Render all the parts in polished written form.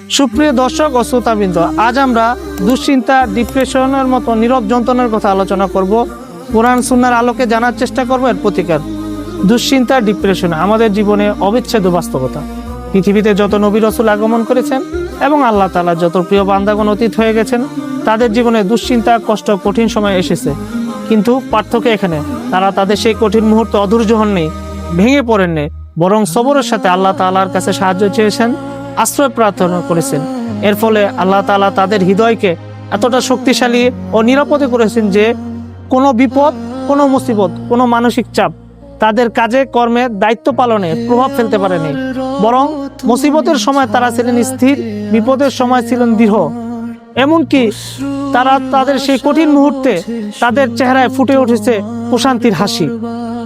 সুপ্রিয় দর্শক ও শ্রোতাবৃন্দ, আজ আমরা দুশ্চিন্তা, ডিপ্রেশনের মতো নীরব যন্ত্রণার কথা আলোচনা করব। কোরআন সুন্নাহর আলোকে জানার চেষ্টা করব এর প্রতিকার। দুশ্চিন্তা, ডিপ্রেশন আমাদের জীবনে অবিচ্ছেদ্য বাস্তবতা। পৃথিবীতে যত নবী রাসূল আগমন করেছেন এবং আল্লাহ তাআলা যত প্রিয় বান্দাগণ অতীত হয়ে গেছেন, তাদের জীবনে দুশ্চিন্তা, কষ্ট, কঠিন সময় এসেছে। কিন্তু পার্থক্য এখানে, তারা তাদের সেই কঠিন মুহূর্তে অধৈর্য হননি, ভেঙে পড়েননি, বরং সবরের সাথে আল্লাহ তাআলার কাছে সাহায্য চেয়েছেন, আশ্রয় প্রার্থনা করেছেন। এর ফলে আল্লাহ তাআলা তাদের হৃদয়কে এতটা শক্তিশালী ও নিরাপদে করেছেন যে কোনো বিপদ, কোনো মুসিবত, কোনো মানসিক চাপ তাদের কাজে কর্মে, দায়িত্ব পালনে প্রভাব ফেলতে পারেনি। বরং মুসিবতের সময় তারা ছিলেন স্থির, বিপদের সময় ছিলেন দৃঢ়। এমনকি তারা তাদের সেই কঠিন মুহূর্তে তাদের চেহারায় ফুটে উঠেছে প্রশান্তির হাসি।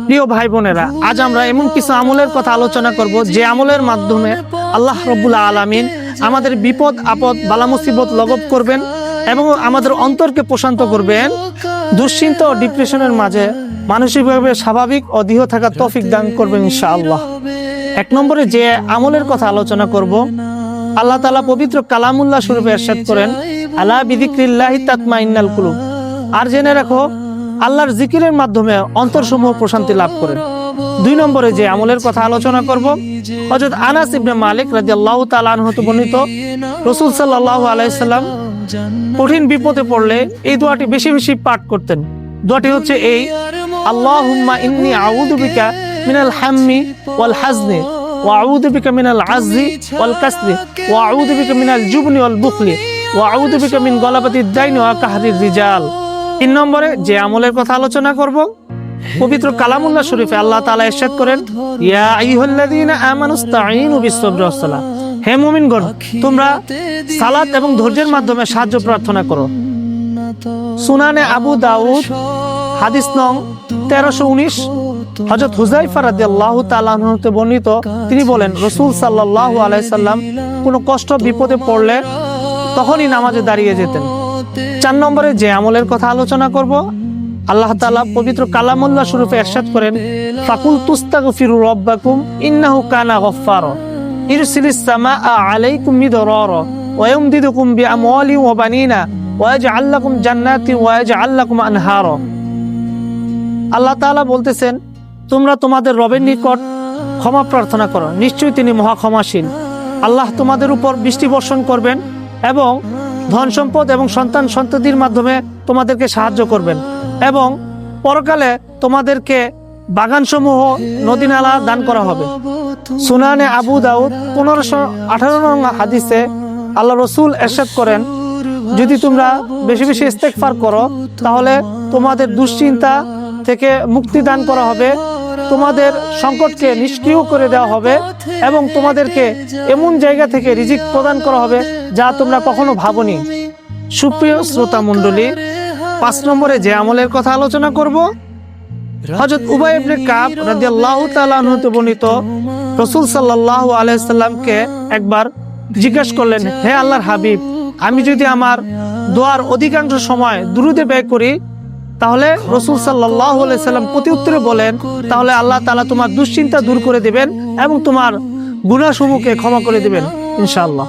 প্রিয় ভাই বোনেরা, আজ আমরা এমন কিছু আমলের কথা আলোচনা করব যে আমলের মাধ্যমে আল্লাহ রাব্বুল আলামিন আমাদের বিপদ, আপদ, বালা মুসিবত লাঘব করবেন এবং আমাদের অন্তরকে প্রশান্ত করবেন। দুশ্চিন্তা ও ডিপ্রেশনের মাঝে মানসিকভাবে স্বাভাবিক ও দৃঢ় থাকার তৌফিক দান করবেন ইনশাআল্লাহ। এক নম্বরে যে আমলের কথা আলোচনা করব, আল্লাহ তাআলা পবিত্র কালামুল্লাহ শরীফে ইরশাদ করেন, আলা বিযিক্রিল্লাহি তাতমাইন্নাল কুলুব। আর জেনে রাখো, আল্লাহর জিকিরের মাধ্যমে অন্তরসমূহ প্রশান্তি লাভ করে। দুই নম্বরে যে আমলের কথা আলোচনা করব, হযরত আনাস ইবনে মালিক রাদিয়াল্লাহু তাআলা আনহু হতে বর্ণিত, রাসূল সাল্লাল্লাহু আলাইহি সাল্লাম কঠিন বিপদে পড়লে এই দোয়াটি বেশি বেশি পাঠ করতেন। দোয়াটি হচ্ছে এই, আল্লাহুম্মা ইন্নী আউযু বিকা মিনাল হাম্মি ওয়াল হাজনি ওয়া আউযু বিকা মিনাল আজজি ওয়াল কাসলি ওয়া আউযু বিকা মিনাল জুবনি ওয়াল বুখলি ওয়া আউযু বিকা মিন গলাবাতিদ দাইনি ওয়া কাহরির রিজাল। তিন নম্বরে যে আমলের কথা আলোচনা করব, পবিত্র কালামুল্লাহ শরীফে আল্লাহ তাআলা ইরশাদ করেন, ইয়া আইয়ুহাল্লাযীনা আমানুস্তাঈনু বিস-সাবরি ওয়াস-সালাহ। হে মুমিনগণ, তোমরা সালাত এবং ধৈর্যের মাধ্যমে সাহায্য প্রার্থনা করো। সুনানে আবু দাউদ হাদিস নং 1319, হযরত হুযায়ফা রাদিয়াল্লাহু তাআলা আনহু হতে বর্ণিত, তিনি বলেন, রাসূল সাল্লাল্লাহু আলাইহি সাল্লাম কোনো কষ্ট বিপদে পড়লে তখনই নামাজে দাঁড়িয়ে যেতেন। চার নম্বরে যে আমলের কথা আলোচনা করব, আল্লাহ তাআলা পবিত্র কালামুল্লাহ শরীফে ইরশাদ করেন, ফাকুল তুস্তাগফিরু রাব্বাকুম ইন্নাহু কানা গফফারা ইরসিলিস সামাআ আলাইকুম মিদরারা ওয়া ইউমদিদুকুম বিআমওয়ালিন ওয়া বানিনা ওয়া ইয়াজআল লাকুম জান্নাতি ওয়া ইয়াজআল লাকুম আনহারা। আল্লাহ তাআলা বলতেছেন, তোমরা তোমাদের রবের নিকট ক্ষমা প্রার্থনা করো, নিশ্চয়ই তিনি মহা ক্ষমাশীল। আল্লাহ তোমাদের উপর বৃষ্টি বর্ষণ করবেন এবং ধন সম্পদ এবং সন্তান সন্ততির মাধ্যমে তোমাদেরকে সাহায্য করবেন এবং পরকালে তোমাদেরকে বাগানসমূহ, নদী নালা দান করা হবে। সুনানে আবু দাউদ 1518 নং হাদিসে আল্লাহ রাসূল ইরশাদ করেন, যদি তোমরা বেশি বেশি ইস্তেগফার করো তাহলে তোমাদের দুশ্চিন্তা থেকে মুক্তি দান করা হবে, তোমাদের সংকটকে নিষ্ক্রিয় করে দেওয়া হবে এবং তোমাদেরকে এমন জায়গা থেকে রিজিক প্রদান করা হবে যা তোমরা কখনো ভাবনি। সুপ্রিয় শ্রোতা মণ্ডলী, 5 নম্বরে যে আমলের কথা আলোচনা করব, হযরত উবাই ইবনে কাব রাদিয়াল্লাহু তাআলা আনহু হতে বর্ণিত, রাসূল সাল্লাল্লাহু আলাইহি সাল্লামকে একবার জিজ্ঞাসা করলেন, হে আল্লাহর হাবিব, আমি যদি আমার দোয়ার অধিকাংশ সময় দুরূদে ব্যয় করি তাহলে রাসূল সাল্লাল্লাহু আলাইহি সাল্লাম প্রতি উত্তরে বলেন, তাহলে আল্লাহ তাআলা তোমার দুশ্চিন্তা দূর করে দিবেন এবং তোমার গুনাহসমূহকে ক্ষমা করে দিবেন ইনশাআল্লাহ।